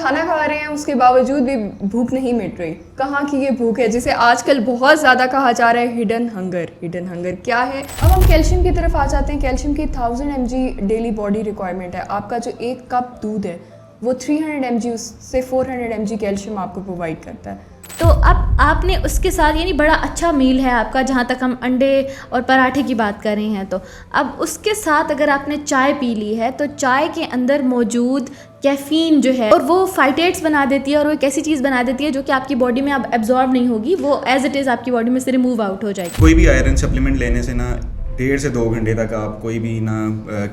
खाना खा रहे हैं उसके बावजूद भी भूख नहीं मिट रही। कहाँ की ये भूख है जिसे आजकल बहुत ज़्यादा कहा जा रहा है हिडन हंगर। हिडन हंगर क्या है? अब हम कैल्शियम की तरफ आ जाते हैं। कैल्शियम की 1000 mg डेली बॉडी रिक्वायरमेंट है। आपका जो एक कप दूध है वो 300 mg उससे 400 mg कैल्शियम आपको प्रोवाइड करता है। तो अब आपने उसके साथ यानी बड़ा अच्छा मील है आपका, जहाँ तक हम अंडे और पराठे की बात कर रहे हैं, तो अब उसके साथ अगर आपने चाय पी ली है तो चाय के अंदर मौजूद कैफ़ीन जो है और वो फाइटेट्स बना देती है और वो एक ऐसी चीज़ बना देती है जो कि आपकी बॉडी में अब एब्जॉर्ब नहीं होगी, वो एज इट इज़ आपकी बॉडी में से रिमूव आउट हो जाएगी। कोई भी आयरन सप्लीमेंट लेने से ना 1.5 से 2 घंटे तक आप कोई भी ना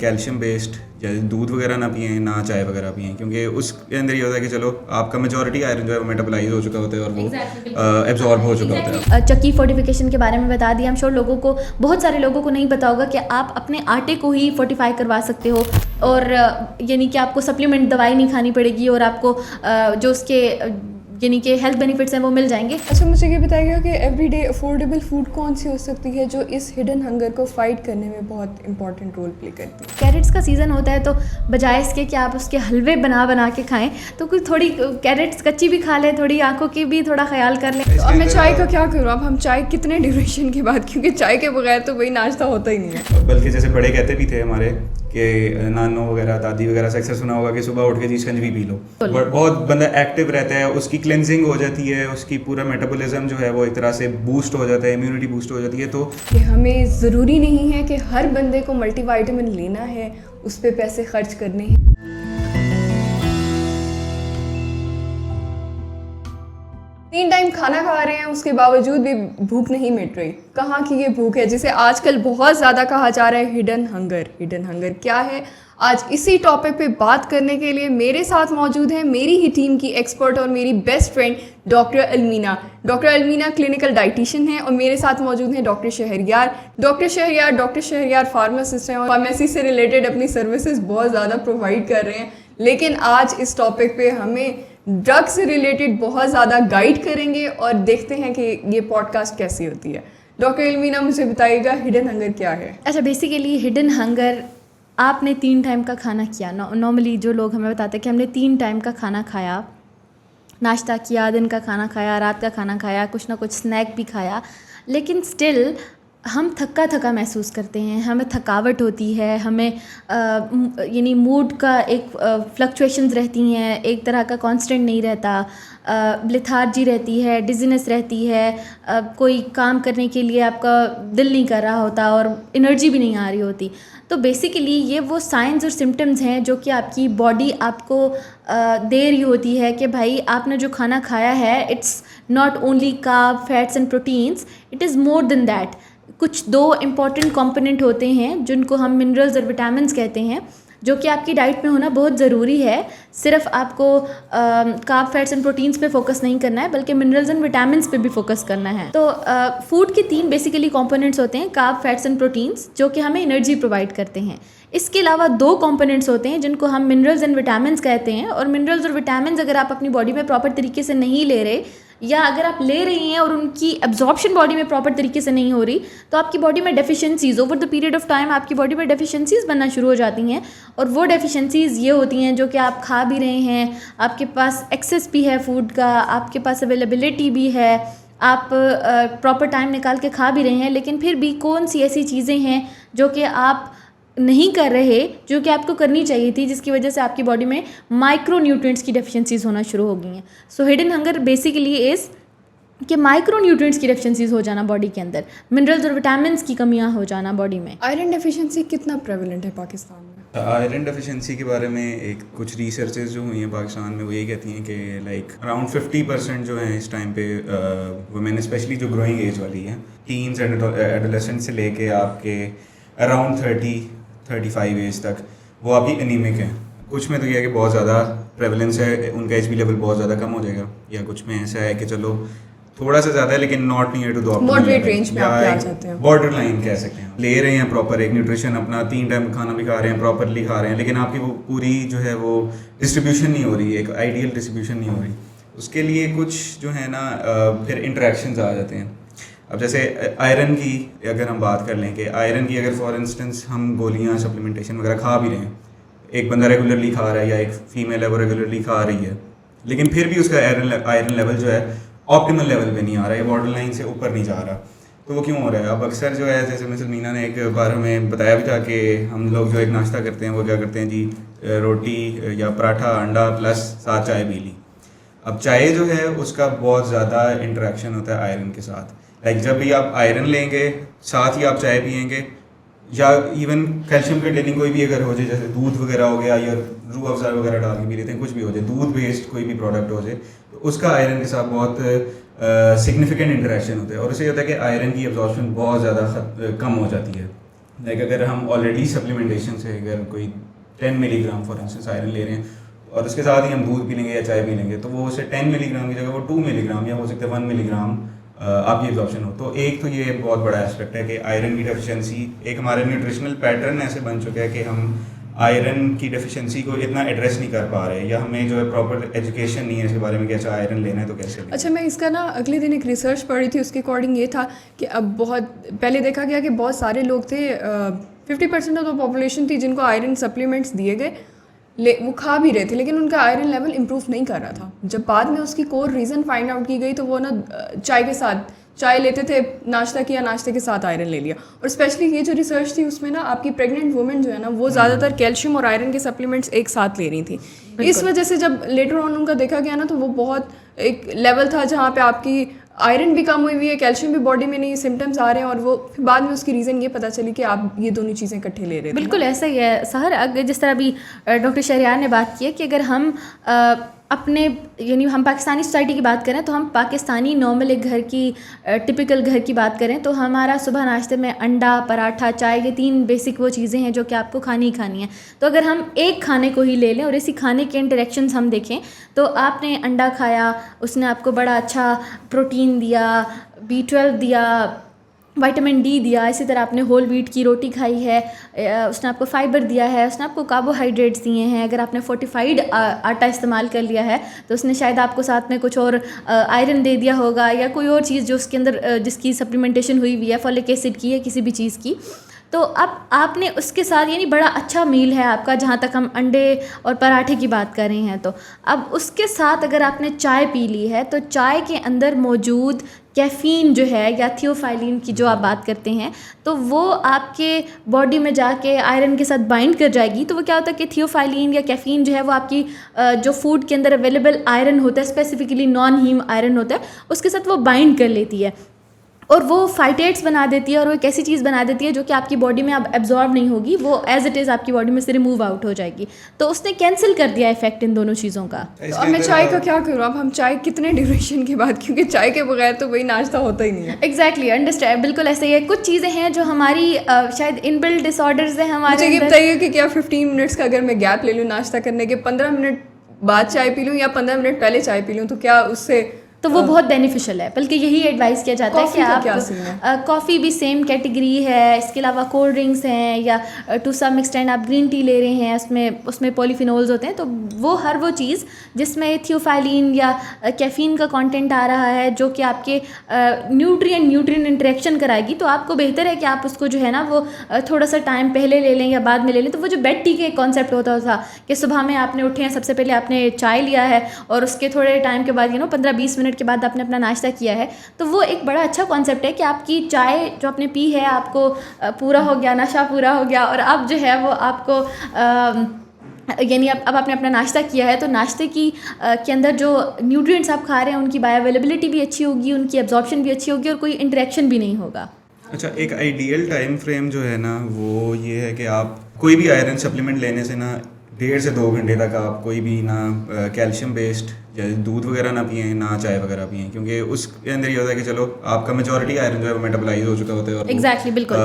कैल्शियम बेस्ड या दूध वगैरह ना पिएं ना चाय वगैरह पिएं, क्योंकि उसके अंदर ये होता है कि चलो आपका मेजॉरिटी आयरन जो है वो मेटाबोलाइज हो चुका होता है और वो एब्जॉर्ब हो चुका होता है। चक्की फोर्टिफिकेशन के बारे में बता दिया। हम श्योर लोगों को, बहुत सारे लोगों को नहीं पता होगा कि आप अपने आटे को ही फोर्टिफाई करवा सकते हो और यानी कि आपको सप्लीमेंट दवाई नहीं खानी पड़ेगी और आपको जो उसके यानी कि हेल्थ बेनिफिट्स हैं वो मिल जाएंगे। अच्छा, मुझे ये बताइएगा कि एवरीडे अफोर्डेबल फूड कौन सी हो सकती है जो इस हिडन हंगर को फाइट करने में बहुत इंपॉर्टेंट रोल प्ले करती है? कैरेट्स का सीज़न होता है तो बजाय इसके कि आप उसके हलवे बना के खाएं तो कुछ थोड़ी कैरेट्स कच्ची भी खा लें, थोड़ी आंखों की भी थोड़ा ख्याल कर लें। तो अब मैं चाय का क्या करूँ? अब हम चाय कितने ड्यूरेशन के बाद, क्योंकि चाय के बगैर तो वही नाश्ता होता ही नहीं है। बल्कि जैसे बड़े कहते भी थे हमारे कि नानो वगैरह दादी वगैरह से अक्सर सुना होगा कि सुबह उठ के जी शिकंजी पी लो। बहुत बंदा एक्टिव रहता है, उसकी क्लेंजिंग हो जाती है, उसकी पूरा मेटाबॉलिज्म जो है वो एक तरह से बूस्ट हो जाता है, इम्यूनिटी बूस्ट हो जाती है। तो कि हमें ज़रूरी नहीं है कि हर बंदे को मल्टीविटामिन लेना है, उस पर पैसे खर्च करने हैं। तीन टाइम खाना खा रहे हैं उसके बावजूद भी भूख नहीं मिट रही। कहाँ की ये भूख है जिसे आजकल बहुत ज़्यादा कहा जा रहा है हिडन हंगर। हिडन हंगर क्या है? आज इसी टॉपिक पे बात करने के लिए मेरे साथ मौजूद है मेरी ही टीम की एक्सपर्ट और मेरी best friend doctor Almina. Doctor Almina clinical dietitian है और मेरे साथ मौजूद हैं doctor Shahryar. Doctor Shahryar pharmacist हैं और फार्मेसी से रिलेटेड अपनी सर्विसेज बहुत ज़्यादा प्रोवाइड कर रहे हैं। लेकिन आज इस टॉपिक पे हमें ड्रग से रिलेटेड बहुत ज़्यादा गाइड करेंगे और देखते हैं कि ये पॉडकास्ट कैसी होती है। डॉक्टर अलमीना, मुझे बताइएगा हिडन हंगर क्या है? अच्छा, बेसिकली हिडन हंगर, आपने 3 टाइम का खाना किया। नॉर्मली जो लोग हमें बताते हैं कि हमने 3 टाइम का खाना खाया, नाश्ता किया, दिन का खाना खाया, रात का खाना खाया, कुछ ना कुछ स्नैक भी खाया, लेकिन स्टिल हम थका महसूस करते हैं, हमें थकावट होती है, हमें यानी मूड का एक फ्लक्चुएशंस रहती हैं, एक तरह का कांस्टेंट नहीं रहता, लेथार्जी रहती है, डिजीनेस रहती है, कोई काम करने के लिए आपका दिल नहीं कर रहा होता और एनर्जी भी नहीं आ रही होती। तो बेसिकली ये वो साइंस और सिम्टम्स हैं जो कि आपकी बॉडी आपको दे रही होती है कि भाई आपने जो खाना खाया है it's not only carb, fats and proteins, it is more than that. कुछ 2 इम्पॉर्टेंट कंपोनेंट होते हैं जिनको हम मिनरल्स और विटामिन्स कहते हैं, जो कि आपकी डाइट में होना बहुत ज़रूरी है। सिर्फ आपको कार्ब, फैट्स एंड प्रोटीन्स पे फोकस नहीं करना है बल्कि मिनरल्स एंड विटामिन्स पे भी फोकस करना है। तो फूड के 3 बेसिकली कंपोनेंट्स होते हैं, कार्ब, फैट्स एंड प्रोटीन्स, जो कि हमें एनर्जी प्रोवाइड करते हैं। इसके अलावा 2 कंपोनेंट्स होते हैं जिनको हम मिनरल्स एंड विटामिन्स कहते हैं, और मिनरल्स और विटामिन्स अगर आप अपनी बॉडी में प्रॉपर तरीके से नहीं ले रहे या अगर आप ले रही हैं और उनकी एब्जॉर्प्शन बॉडी में प्रॉपर तरीके से नहीं हो रही तो आपकी बॉडी में deficiencies over the period of time आपकी बॉडी में डेफिशिएंसीज बनना शुरू हो जाती हैं। और वो डेफिशिएंसीज ये होती हैं जो कि आप खा भी रहे हैं, आपके पास एक्सेस भी है फूड का, आपके पास अवेलेबिलिटी भी है, आप प्रॉपर टाइम निकाल के खा भी रहे हैं, लेकिन फिर भी कौन सी ऐसी चीज़ें हैं जो कि आप नहीं कर रहे जो कि आपको करनी चाहिए थी, जिसकी वजह से आपकी बॉडी में माइक्रो न्यूट्रिएंट्स की डेफिशिएंसीज होना शुरू हो गई हैं। सो हिडन हंगर बेसिकली इज़ कि माइक्रो न्यूट्रिएंट्स की डेफिशिएंसीज हो जाना बॉडी के अंदर, मिनरल्स और विटामिन्स की कमियां हो जाना बॉडी में। आयरन डेफिशिएंसी कितना प्रेवलेंट है पाकिस्तान में? आयरन डेफिशिएंसी के बारे में एक कुछ रिसर्चेस जो हुई हैं पाकिस्तान में वो ये कहती हैं कि लाइक अराउंड 50% जो है इस टाइम पे वुमेन स्पेशली जो ग्रोइंग एज वाली हैं, टीन्स एंड एडोलेसेंट से लेके आपके अराउंड 30-35 एज तक, वो अभी एनीमिक हैं। कुछ में तो यह है कि बहुत ज़्यादा प्रेवलेंस है, उनका एचबी लेवल बहुत ज़्यादा कम हो जाएगा, या कुछ में ऐसा है कि चलो थोड़ा सा ज़्यादा है लेकिन not near to the moderate range में आप आ जाते हैं, बॉर्डर लाइन कह सकते हैं। ले रहे हैं प्रॉपर एक न्यूट्रिशन, अपना 3 टाइम खाना भी खा रहे हैं, प्रॉपरली खा रहे हैं, लेकिन आपकी वो पूरी जो है वो डिस्ट्रीब्यूशन नहीं हो रही, एक आइडियल डिस्ट्रीब्यूशन नहीं हो रही। उसके लिए कुछ जो है ना फिर इंटरेक्शंस आ जाते हैं। अब जैसे आयरन की अगर हम बात कर लें कि आयरन की अगर फॉर इंस्टेंस हम गोलियाँ सप्लीमेंटेशन वगैरह खा भी रहे हैं, एक बंदा रेगुलरली खा रहा है या एक फीमेल है वो रेगुलरली खा रही है, लेकिन फिर भी उसका आयरन लेवल जो है ऑप्टिमल लेवल पे नहीं आ रहा है, बॉर्डर लाइन से ऊपर नहीं जा रहा। तो वो क्यों हो रहा है? अब अक्सर जो है, जैसे मिसेस मीना ने एक बार हमें बताया भी था कि हम लोग जो एक नाश्ता करते हैं वो क्या करते हैं जी, रोटी या पराठा अंडा प्लस साथ चाय पी ली। अब चाय जो है उसका बहुत ज़्यादा इंटरेक्शन होता है आयरन के साथ। लाइक जब भी आप आयरन लेंगे साथ ही आप चाय पियेंगे, या इवन कैल्शियम कंटेनिंग कोई भी अगर हो जाए, जैसे दूध वगैरह हो गया या रूह अफ़ज़ा वगैरह डाल के पी लेते हैं, कुछ भी हो जाए, दूध बेस्ड कोई भी प्रोडक्ट हो जाए, तो उसका आयरन के साथ बहुत सिग्निफिकेंट इंटरेक्शन होता है और उससे होता है कि आयरन की एब्जॉर्प्शन बहुत ज़्यादा कम हो जाती है। लाइक अगर हम ऑलरेडी सप्लीमेंटेशन से अगर कोई 10 मिलीग्राम फॉर इंस्टेंस आयरन ले रहे हैं और उसके साथ ही हम दूध पी लेंगे या चाय पी लेंगे, तो वो उसे 10 मिलीग्राम की जगह वो 2 मिलीग्राम या हो सकता है 1 मिलीग्राम आपकी एब्जॉर्प्शन हो। तो एक तो ये बहुत बड़ा एस्पेक्ट है कि आयरन की डेफिशिएंसी, एक हमारे न्यूट्रिशनल पैटर्न ऐसे बन चुका है कि हम आयरन की डेफिशिएंसी को इतना एड्रेस नहीं कर पा रहे, या हमें जो है प्रॉपर एजुकेशन नहीं है इसके बारे में कि अच्छा आयरन लेना है तो कैसे लेना। अच्छा, मैं इसका ना अगले दिन एक रिसर्च पढ़ी थी, उसके अकॉर्डिंग ये था कि अब बहुत पहले देखा गया कि बहुत सारे लोग थे, 50% ऑफ द पॉपुलेशन थी जिनको आयरन सप्लीमेंट्स दिए गए, वो खा भी रहे थे, लेकिन उनका आयरन लेवल इंप्रूव नहीं कर रहा था। जब बाद में उसकी कोर रीज़न फाइंड आउट की गई तो वो ना चाय के साथ चाय लेते थे, नाश्ता किया, नाश्ते के साथ आयरन ले लिया। और स्पेशली ये जो रिसर्च थी उसमें ना आपकी प्रेग्नेंट वुमेन जो है ना वो ज़्यादातर कैल्शियम और आयरन के सप्लीमेंट्स एक साथ ले रही थी। इस वजह से जब लेटर ऑन उनका देखा गया ना तो वो बहुत एक लेवल था जहाँ पे आपकी आयरन भी कम हुई है, कैल्शियम भी बॉडी में नहीं, सिम्टम्स आ रहे हैं, और वो फिर बाद में उसकी रीज़न ये पता चली कि आप ये दोनों चीज़ें इकट्ठे ले रहे थे। बिल्कुल ऐसा ही है सहर। अगर जिस तरह अभी डॉक्टर शहरियार ने बात की है कि अगर हम अपने यानी हम पाकिस्तानी सोसाइटी की बात करें तो हम पाकिस्तानी नॉर्मल एक घर की टिपिकल घर की बात करें तो हमारा सुबह नाश्ते में अंडा, पराठा, चाय, ये 3 बेसिक वो चीज़ें हैं जो कि आपको खानी ही खानी है। तो अगर हम एक खाने को ही ले लें और इसी खाने के इंटरेक्शंस हम देखें तो आपने अंडा खाया, उसने आपको बड़ा अच्छा प्रोटीन दिया, B12 दिया, विटामिन डी दिया, इसी तरह आपने होल व्हीट की रोटी खाई है, उसने आपको फाइबर दिया है, उसने आपको कार्बोहाइड्रेट्स दिए हैं। अगर आपने फोर्टिफाइड आटा इस्तेमाल कर लिया है तो उसने शायद आपको साथ में कुछ और आयरन दे दिया होगा या कोई और चीज़ जो उसके अंदर जिसकी सप्लीमेंटेशन हुई हुई है, फॉलिक एसिड की या किसी भी चीज़ की। तो अब आपने उसके साथ यानी बड़ा अच्छा मील है आपका, जहाँ तक हम अंडे और पराठे की बात कर रहे हैं। तो अब उसके साथ अगर आपने चाय पी ली है तो चाय के अंदर मौजूद कैफ़ीन जो है या थियोफाइलिन की जो आप बात करते हैं तो वो आपके बॉडी में जाके आयरन के साथ बाइंड कर जाएगी। तो वो क्या होता है कि थियोफाइलिन या कैफ़ीन जो है वो आपकी जो फूड के अंदर अवेलेबल आयरन होता है, स्पेसिफिकली नॉन हीम आयरन होता है, उसके साथ वो बाइंड कर लेती है और वो फाइटेट्स बना देती है और वो एक ऐसी चीज़ बना देती है जो कि आपकी बॉडी में अब एब्जॉर्ब नहीं होगी, वो एज इट इज़ आपकी बॉडी में से रिमूव आउट हो जाएगी। तो उसने कैंसिल कर दिया इफेक्ट इन दोनों चीज़ों का। तो अब मैं चाय का क्या करूँ? अब हम चाय कितने ड्यूरेशन के बाद, क्योंकि चाय के बगैर तो वही नाश्ता होता ही नहीं है। एग्जैक्टली, अंडरस्टैंड, बिल्कुल ऐसे ही है। कुछ चीज़ें हैं जो हमारी शायद इनबिल्ट डिसऑर्डर्स हैं हमारे। मुझे ये बताइए कि क्या 15 मिनट्स का अगर मैं गैप ले लूँ नाश्ता करने के, 15 मिनट बाद चाय पी लूँ या 15 मिनट पहले चाय पी लूँ, तो क्या उससे तो वो बहुत बेनिफिशियल है। बल्कि यही एडवाइस किया जाता है कि आप कॉफ़ी भी सेम कैटेगरी है, इसके अलावा कोल्ड ड्रिंक्स हैं या टू सम एक्सटेंड आप ग्रीन टी ले रहे हैं, उसमें पॉलीफिनोल्स होते हैं। तो वो हर वो चीज़ जिसमें थियोफाइलिन या कैफ़ीन का कंटेंट आ रहा है जो कि आपके न्यूट्रिएंट इंटरेक्शन कराएगी, तो आपको बेहतर है कि आप उसको जो है ना वो थोड़ा सा टाइम पहले ले लें या बाद में ले लें। तो वो जो बेड टी के कॉन्सेप्ट होता था कि सुबह में आपने उठे हैं, सबसे पहले आपने चाय लिया है और उसके थोड़े टाइम के बाद 15-20 मिनट के बाद आपने अपना नाश्ता किया है, तो वो एक बड़ा अच्छा कॉन्सेप्ट है कि आपकी चाय जो आपने पी है आपको पूरा हो गया, नशा पूरा हो गया और अब जो है वो आपको यानी अब आपने अपना नाश्ता किया है तो नाश्ते की के अंदर जो न्यूट्रिएंट्स आप खा रहे हैं उनकी बायो अवेलेबिलिटी भी अच्छी होगी, उनकी एब्जॉर्प्शन भी अच्छी होगी और कोई इंटरेक्शन भी नहीं होगा। अच्छा, एक आइडियल टाइम फ्रेम जो है ना वो ये है कि आप कोई भी आयरन सप्लीमेंट लेने से ना 1.5 से 2 घंटे तक आप कोई भी ना कैल्शियम बेस्ड या दूध वगैरह ना पिएं, ना चाय वगैरह पिएं, क्योंकि उसके अंदर ये होता है कि चलो आपका मेजॉरिटी आयरन जो है वो मेटाबोलाइज हो चुका होता है और एग्जैक्टली बिल्कुल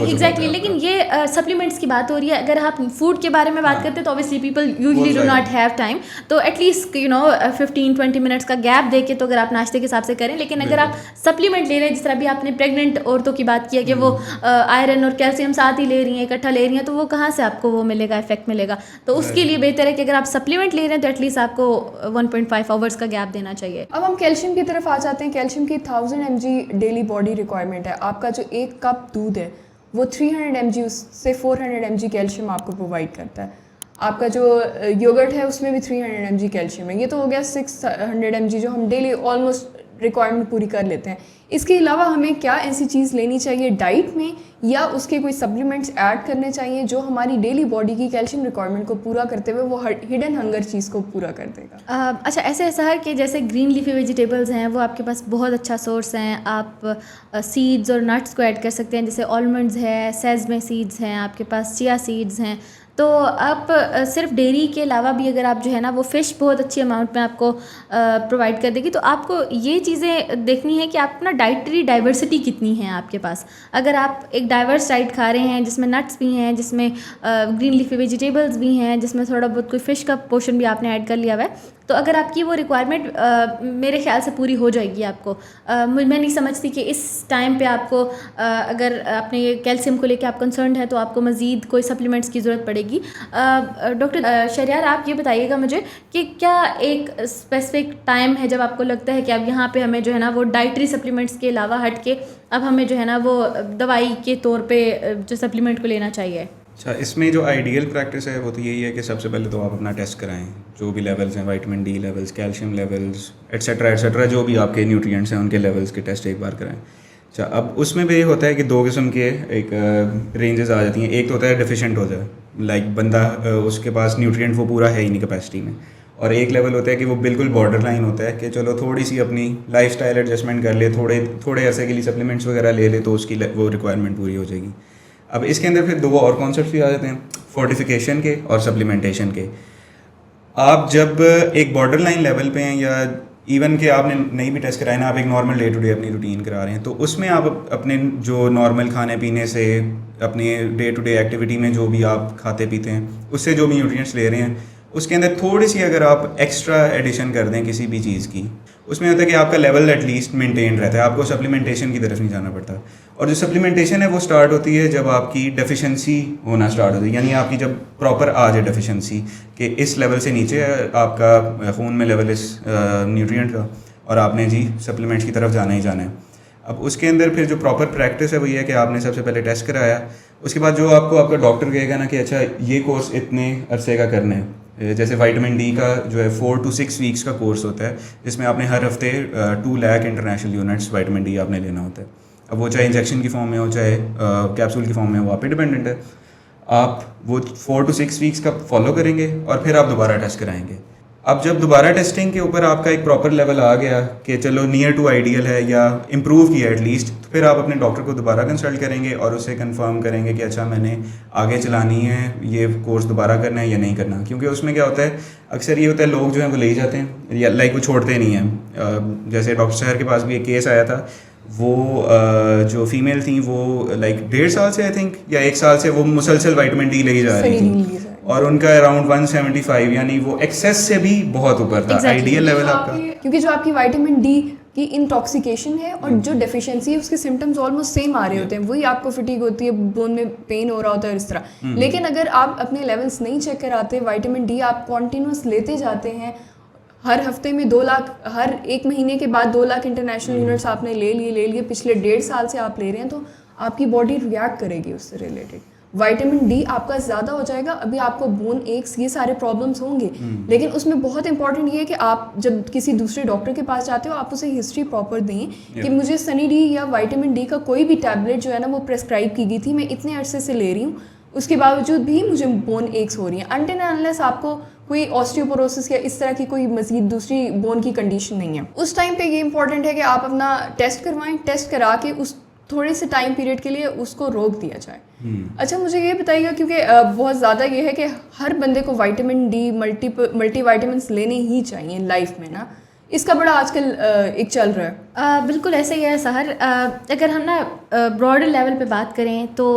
एग्जैक्टली। लेकिन ये सप्लीमेंट्स की बात हो रही है। अगर आप फूड के बारे में बात करते हैं तो obviously people usually do not have time, तो एटलीस्ट 15-20 मिनट्स का गैप देके तो अगर आप नाश्ते के हिसाब से करें। लेकिन अगर आप सप्लीमेंट ले रहे हैं, जिस तरह भी आपने प्रेग्नेंट औरतों की बात की है कि वो आयरन और कैल्शियम साथ ही ले रही हैं, इकट्ठा ले रही हैं, तो वो कहाँ से आपको वो मिलेगा, इफेक्ट मिलेगा। तो उसके लिए बेहतर है कि अगर आप सप्लीमेंट ले रहे हैं तो एटलीस्ट आपको 1.5 आवर्स का गैप देना चाहिए। अब हम कैल्शियम की तरफ आ जाते हैं। कैल्शियम की 1000 mg डेली बॉडी रिक्वायरमेंट है। आपका जो 1 कप दूध है वो 300 mg से 400 mg कैल्शियम आपको प्रोवाइड करता है। आपका जो योगर्ट है उसमें भी 300 mg कैल्शियम है। ये तो हो गया 600 mg जो हम डेली ऑलमोस्ट रिक्वायरमेंट पूरी कर लेते हैं। इसके अलावा हमें क्या ऐसी चीज़ लेनी चाहिए डाइट में या उसके कोई सप्लीमेंट्स ऐड करने चाहिए जो हमारी डेली बॉडी की कैल्शियम रिक्वायरमेंट को पूरा करते हुए वो हिडन हंगर चीज़ को पूरा कर देगा? अच्छा, ऐसे है सहर कि जैसे ग्रीन लीफी वेजिटेबल्स हैं वो आपके पास बहुत अच्छा सोर्स हैं। आप सीड्स और नट्स को ऐड कर सकते हैं, जैसे आलमंड्स है, सेज़मे सीड्स हैं, आपके पास चिया सीड्स हैं। तो आप सिर्फ डेयरी के अलावा भी अगर आप जो है ना वो फ़िश बहुत अच्छी अमाउंट में आपको प्रोवाइड कर देगी। तो आपको ये चीज़ें देखनी है कि आप ना डाइटरी डाइवर्सिटी कितनी है आपके पास। अगर आप एक डाइवर्स डाइट खा रहे हैं जिसमें नट्स भी हैं, जिसमें ग्रीन लीफी वेजिटेबल्स भी हैं, जिसमें थोड़ा बहुत कोई फ़िश का पोर्शन भी आपने ऐड कर लिया हुआ है, तो अगर आपकी वो रिक्वायरमेंट मेरे ख्याल से पूरी हो जाएगी आपको। मैं नहीं समझती कि इस टाइम पे आपको अगर आपने ये कैल्शियम को लेके आप कंसर्न है तो आपको मज़ीद कोई सप्लीमेंट्स की ज़रूरत पड़ेगी। डॉक्टर शहरयार, आप ये बताइएगा मुझे कि क्या एक स्पेसिफिक टाइम है जब आपको लगता है कि अब यहाँ पे हमें जो है ना वो डाइटरी सप्लीमेंट्स के अलावा हट के अब हमें जो है ना वो दवाई के तौर पे जो सप्लीमेंट को लेना चाहिए? अच्छा, इसमें जो आइडियल प्रैक्टिस है वो तो यही है कि सबसे पहले तो आप अपना टेस्ट कराएं, जो भी लेवल्स हैं, vitamin D levels, calcium levels, etcetera जो भी आपके न्यूट्रिएंट्स हैं उनके लेवल्स के टेस्ट एक बार कराएं। अच्छा, अब उसमें भी ये होता है कि दो किस्म के एक रेंजेस आ जाती हैं। एक तो होता है डेफिशिएंट हो जाए, लाइक बंदा उसके पास न्यूट्रिएंट वो पूरा है ही नहीं कैपेसिटी में, और एक लेवल होता है कि वो बिल्कुल बॉर्डर लाइन होता है कि चलो थोड़ी सी अपनी लाइफस्टाइल एडजस्टमेंट कर ले, थोड़े अरसे के लिए सप्लीमेंट्स वगैरह ले ले तो उसकी वो रिक्वायरमेंट पूरी हो जाएगी। अब इसके अंदर फिर दो और कॉन्सेप्ट भी आ जाते हैं, फोर्टिफिकेशन के और सप्लीमेंटेशन के। आप जब एक बॉर्डर लाइन लेवल पे हैं या इवन कि आपने नहीं भी टेस्ट कराया ना, आप एक नॉर्मल डे टू डे अपनी रूटीन करा रहे हैं, तो उसमें आप अपने जो नॉर्मल खाने पीने से, अपने डे टू डे एक्टिविटी में जो भी आप खाते पीते हैं उससे जो भी न्यूट्रिएंट्स ले रहे हैं, उसके अंदर थोड़ी सी अगर आप एक्स्ट्रा एडिशन कर दें किसी भी चीज़ की, उसमें होता है कि आपका लेवल एटलीस्ट मेंटेन रहता है, आपको सप्लीमेंटेशन की तरफ नहीं जाना पड़ता। और जो सप्लीमेंटेशन है वो स्टार्ट होती है जब आपकी डेफिशिएंसी होना स्टार्ट होती है, यानी आपकी जब प्रॉपर आ जाए डेफिशिएंसी कि इस लेवल से नीचे आपका खून में लेवल इस न्यूट्रिएंट का और आपने जी सप्लीमेंट्स की तरफ जाना ही जाना है। अब उसके अंदर फिर जो प्रॉपर प्रैक्टिस है वो ये है कि आपने सबसे पहले टेस्ट कराया, उसके बाद जो आपको आपका डॉक्टर कहेगा ना कि अच्छा ये कोर्स इतने अरसे का करना है, जैसे विटामिन डी का जो है 4 to 6 वीक्स का कोर्स होता है जिसमें आपने हर हफ्ते 2 lakh international units vitamin D आपने लेना होता है। अब वो चाहे इंजेक्शन की फॉर्म में हो चाहे कैप्सूल की फॉर्म में हो, वो आप पे डिपेंडेंट है। आप वो 4 to 6 वीक्स का फॉलो करेंगे और फिर आप दोबारा टेस्ट कराएंगे। अब जब दोबारा टेस्टिंग के ऊपर आपका एक प्रॉपर लेवल आ गया कि चलो नियर टू आइडियल है या इम्प्रूव किया एटलीस्ट, तो फिर आप अपने डॉक्टर को दोबारा कंसल्ट करेंगे और उससे कंफर्म करेंगे कि अच्छा मैंने आगे चलानी है, ये कोर्स दोबारा करना है या नहीं करना। क्योंकि उसमें क्या होता है, अक्सर ये होता है लोग जो हैं वो ले ही जाते हैं या लाइक वो छोड़ते नहीं हैं। जैसे डॉक्टर शहर के पास भी एक केस आया था, वो जो फीमेल थी वो लाइक 1.5 साल से आई थिंक या 1 साल से वो मुसलसल विटामिन डी ले ही जा रही थी और उनका अराउंड 175, यानी वो एक्सेस से भी बहुत ऊपर था आइडियल लेवल आपका। क्योंकि जो आपकी विटामिन डी की इंटॉक्सिकेशन है और जो डेफिशिएंसी है उसके सिम्टम्स ऑलमोस्ट सेम आ रहे होते हैं, वही आपको फटीग होती है, बोन में पेन हो रहा होता है इस तरह। लेकिन अगर आप अपने लेवल्स नहीं चेक कराते, विटामिन डी आप कॉन्टीन्यूस लेते जाते हैं, हर हफ्ते में 2 लाख, हर 1 महीने के बाद 2 लाख इंटरनेशनल यूनिट्स आपने ले लिए, पिछले 1.5 साल से आप ले रहे हैं, तो आपकी बॉडी रिएक्ट करेगी उससे रिलेटेड। विटामिन डी आपका ज़्यादा हो जाएगा, अभी आपको बोन एक्स ये सारे प्रॉब्लम्स होंगे, लेकिन उसमें बहुत इंपॉर्टेंट ये है कि आप जब किसी दूसरे डॉक्टर के पास जाते हो आप उसे हिस्ट्री प्रॉपर दें कि मुझे सनी डी या विटामिन डी का कोई भी टैबलेट जो है ना वो प्रेस्क्राइब की गई थी, मैं इतने अरसे से ले रही हूँ, उसके बावजूद भी मुझे बोन एक्स हो रही है। अनटिल अनलेस आपको कोई ऑस्टियोपोरोसिस या इस तरह की कोई मजीद दूसरी बोन की कंडीशन नहीं है, उस टाइम पे ये इंपॉर्टेंट है कि आप अपना टेस्ट करवाएं, टेस्ट करा के उस थोड़े से टाइम पीरियड के लिए उसको रोक दिया जाए। अच्छा, मुझे ये बताइएगा क्योंकि बहुत ज़्यादा ये है कि हर बंदे को विटामिन डी मल्टी विटामिन्स लेने ही चाहिए लाइफ में ना, इसका बड़ा आजकल एक चल रहा है। बिल्कुल ऐसे ही है सहर। अगर हम ना ब्रॉडर लेवल पे बात करें तो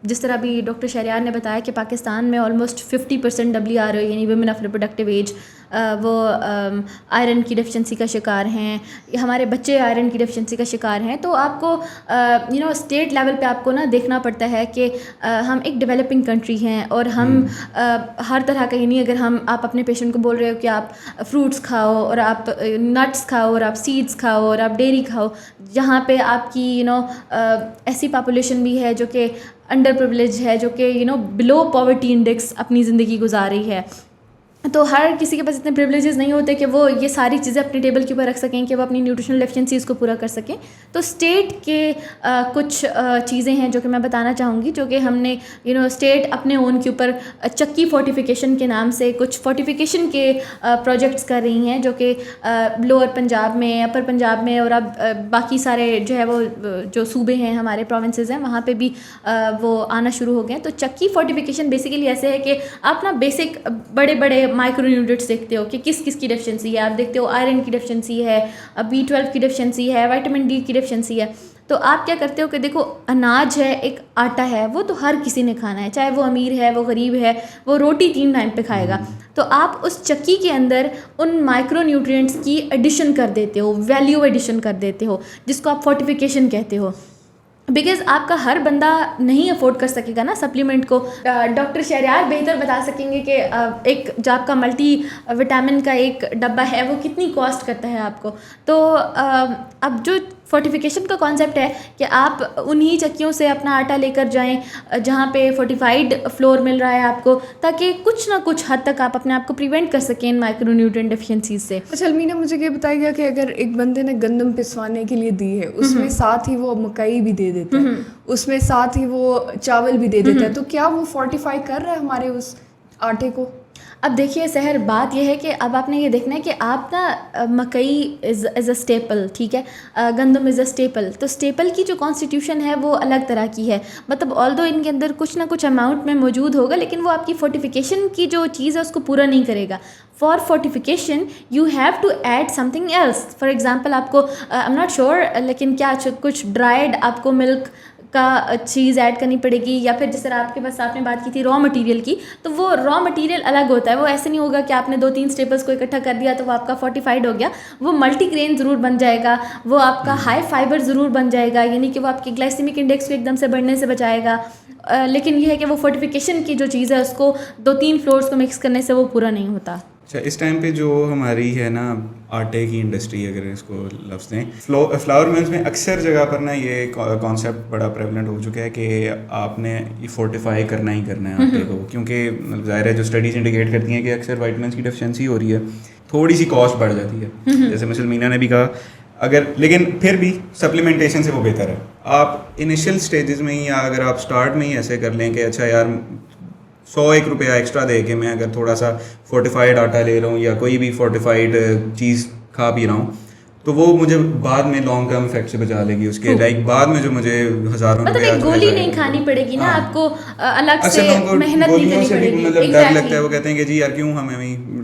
जिस तरह अभी डॉक्टर शहरयार ने बताया कि पाकिस्तान में ऑलमोस्ट 50% WRO यानी वुमेन ऑफ रिप्रोडक्टिव एज वो आयरन की डेफिशिएंसी का शिकार हैं, हमारे बच्चे आयरन की डेफिशिएंसी का शिकार हैं। तो आपको स्टेट लेवल पे आपको ना देखना पड़ता है कि हम एक डेवलपिंग कंट्री हैं और हम हर तरह का, यानी अगर आप अपने पेशेंट को बोल रहे हो कि आप फ्रूट्स खाओ और आप नट्स खाओ और आप सीड्स खाओ और आप डेयरी खाओ, जहाँ पे आपकी ऐसी पॉपुलेशन भी है जो कि अंडर प्रिविलेज है, जो कि बिलो पॉवर्टी इंडेक्स अपनी ज़िंदगी गुजार रही है। तो हर किसी के पास इतने प्रिविलेजेस नहीं होते कि वो ये सारी चीज़ें अपने टेबल के ऊपर रख सकें, कि वो अपनी न्यूट्रिशनल डेफिशिएंसीज़ को पूरा कर सकें। तो स्टेट के कुछ चीज़ें हैं जो कि मैं बताना चाहूँगी, जो कि हमने स्टेट अपने ओन के ऊपर चक्की फोर्टिफिकेशन के नाम से कुछ फोर्टिफिकेशन के प्रोजेक्ट्स कर रही हैं, जो कि लोअर पंजाब में, अपर पंजाब में, और अब बाकी सारे जो है वो जो सूबे हैं, हमारे प्रोविंसेस हैं, वहाँ पे भी वो आना शुरू हो गए हैं। तो चक्की फोर्टिफिकेशन बेसिकली ऐसे है कि आप ना बेसिक बड़े बड़े माइक्रोन्यूट्रिएंट्स देखते हो कि किस किस की डेफिशिएंसी है। आप देखते हो आयरन की डेफिशिएंसी है, B12 की डेफिशिएंसी है, विटामिन डी की डेफिशिएंसी है। तो आप क्या करते हो कि देखो, अनाज है, एक आटा है, वो तो हर किसी ने खाना है, चाहे वो अमीर है, वो गरीब है, वो रोटी 3 टाइम पे खाएगा। तो आप उस चक्की के अंदर उन माइक्रोन्यूट्रिएंट्स की एडिशन कर देते हो, वैल्यू एडिशन कर देते हो, जिसको आप फोर्टिफिकेशन कहते हो। बिकॉज़ आपका हर बंदा नहीं अफोर्ड कर सकेगा ना सप्लीमेंट को। डॉक्टर शहरयार बेहतर बता सकेंगे कि एक जो आपका मल्टी विटामिन का एक डब्बा है वो कितनी कॉस्ट करता है आपको। तो अब जो फोर्टिफिकेशन का कॉन्सेप्ट है कि आप उन्हीं चक्कियों से अपना आटा लेकर जाएं जहाँ पे फोर्टिफाइड फ्लोर मिल रहा है आपको, ताकि कुछ ना कुछ हद तक आप अपने आप को प्रिवेंट कर सकें इन माइक्रोन्यूट्रिएंट डेफिशिएंसीज से। अच्छा अलमीना, मुझे ये बताइएगा कि अगर एक बंदे ने गंदम पिसवाने के लिए दी है, उसमें साथ ही वो मकई भी दे देता है, उसमें साथ ही वो चावल भी दे देता है, तो क्या वो फोर्टिफाई कर रहा है हमारे उस आटे को? अब देखिए सहर, बात यह है कि अब आपने ये देखना है कि आप ना मकई इज़ अ स्टेपल, ठीक है, गंदम इज़ अ स्टेपल। तो स्टेपल की जो कॉन्स्टिट्यूशन है वो अलग तरह की है, मतलब ऑल्दो इनके अंदर कुछ ना कुछ अमाउंट में मौजूद होगा, लेकिन वो आपकी फोर्टिफिकेशन की जो चीज़ है उसको पूरा नहीं करेगा। For fortification you have to add something else. For example आपको आई एम नॉट श्योर, लेकिन क्या कुछ ड्राइड आपको मिल्क का चीज़ ऐड करनी पड़ेगी, या फिर जिस तरह आपके पास आपने बात की थी रॉ मटेरियल की, तो वो रॉ मटेरियल अलग होता है। वो ऐसे नहीं होगा कि आपने 2-3 स्टेपल्स को इकट्ठा कर दिया तो वो आपका फोर्टिफाइड हो गया। वो मल्टीग्रेन ज़रूर बन जाएगा, वो आपका हाई फाइबर ज़रूर बन जाएगा, यानी कि वो आपके ग्लाइसेमिक इंडेक्स को एकदम से बढ़ने से बचाएगा, लेकिन ये है कि वो फोर्टिफिकेशन की जो चीज़ है उसको 2-3 फ्लोर्स को मिक्स करने से वो पूरा नहीं होता। अच्छा, इस टाइम पे जो हमारी है ना आटे की इंडस्ट्री, अगर इसको लफ्ज़ दें, फ्लावर मिल्स में अक्सर जगह पर ना ये कॉन्सेप्ट बड़ा प्रेवलेंट हो चुका है कि आपने ये फोर्टिफाई करना ही करना है आटे को, क्योंकि ज़ाहिर है जो स्टडीज़ इंडिकेट करती हैं कि अक्सर वाइटमिन की डेफिशिएंसी हो रही है, थोड़ी सी कॉस्ट बढ़ जाती है, जैसे मिस अलमीना ने भी कहा, अगर लेकिन फिर भी सप्लीमेंटेशन से वो बेहतर है। आप इनिशियल स्टेजेस में ही, या अगर आप स्टार्ट में ही ऐसे कर लें कि अच्छा यार 100-1 रुपया एक्स्ट्रा दे के मैं अगर थोड़ा सा फोर्टिफाइड आटा ले रहा हूँ या कोई भी फोर्टिफाइड चीज़ खा पी रहा हूँ, तो वो मुझे बाद में लॉन्ग टर्म इफेक्ट से बचा लेगी उसके, लाइक बाद में जो मुझे हज़ारों मतलब एक गोली नहीं खानी पड़ेगी ना आपको, अलग से मेहनत नहीं करनी पड़ेगी। मतलब डर लगता है, वो कहते हैं कि जी यार क्यों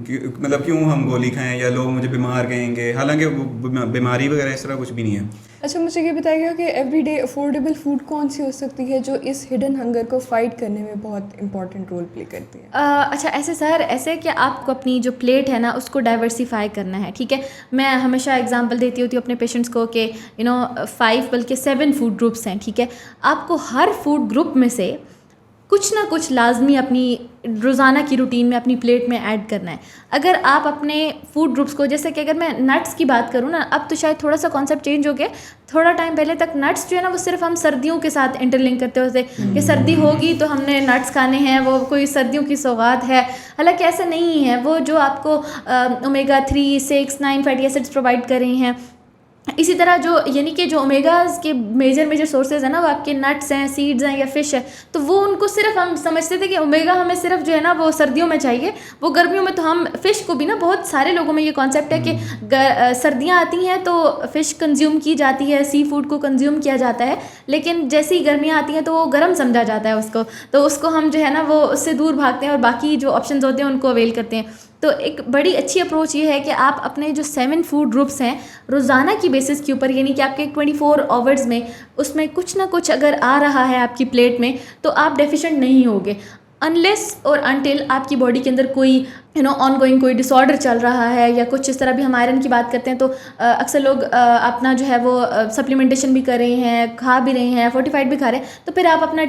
क्यों हम गोली खाएं, या लोग मुझे बीमार कहेंगे, हालांकि बीमारी वगैरह इस तरह कुछ भी नहीं है। अच्छा मुझे ये बताइएगा कि एवरीडे अफोर्डेबल फूड कौन सी हो सकती है जो इस हिडन हंगर को फाइट करने में बहुत इंपॉर्टेंट रोल प्ले करती है? अच्छा ऐसे सर, ऐसे कि आपको अपनी जो प्लेट है ना उसको डाइवर्सिफाई करना है, ठीक है। मैं हमेशा एग्जांपल देती होती हूँ अपने पेशेंट्स को कि 5 बल्कि 7 फूड ग्रुप्स हैं, ठीक है। आपको हर फूड ग्रुप में से कुछ ना कुछ लाजमी अपनी रोज़ाना की रूटीन में अपनी प्लेट में ऐड करना है। अगर आप अपने फूड ग्रुप्स को, जैसे कि अगर मैं नट्स की बात करूँ ना, अब तो शायद थोड़ा सा कॉन्सेप्ट चेंज हो गया। थोड़ा टाइम पहले तक नट्स जो है ना वो सिर्फ हम सर्दियों के साथ इंटरलिंक करते होते कि सर्दी होगी तो हमने नट्स खाने हैं, वो कोई सर्दियों की सौगात है। हालांकि ऐसा नहीं है, वो जो आपको ओमेगा 3, 6, 9 फैटी एसिड्स प्रोवाइड कर रही हैं। इसी तरह जो यानी कि जो ओमेगाज के मेजर सोर्सेज है ना वो आपके नट्स हैं, सीड्स हैं या फिश है, तो वो उनको सिर्फ हम समझते थे कि ओमेगा हमें सिर्फ जो है ना वो सर्दियों में चाहिए, वो गर्मियों में। तो हम फ़िश को भी ना, बहुत सारे लोगों में ये कॉन्सेप्ट है कि सर्दियाँ आती हैं तो फ़िश कंज्यूम की जाती है, सी फूड को कंज्यूम किया जाता है, लेकिन जैसे ही गर्मियाँ आती हैं तो वो गर्म समझा जाता है उसको, तो उसको हम जो है ना वो उससे दूर भागते हैं और बाकी जो ऑप्शंस होते हैं उनको अवेल करते हैं। तो एक बड़ी अच्छी अप्रोच ये है कि आप अपने जो 7 फूड ग्रुप्स हैं रोज़ाना की बेसिस के ऊपर, यानी कि आपके 24 आवर्स में उसमें कुछ ना कुछ अगर आ रहा है आपकी प्लेट में तो आप डेफिशिएंट नहीं होगे, अनलेस और अनटिल आपकी बॉडी के अंदर कोई ऑन गोइंग कोई डिसऑर्डर चल रहा है या कुछ इस तरह भी हम आयरन की बात करते हैं तो अक्सर लोग अपना जो है वो सप्लीमेंटेशन भी कर रहे हैं, खा भी रहे हैं, फोर्टिफाइड भी खा रहे हैं, तो फिर आप अपना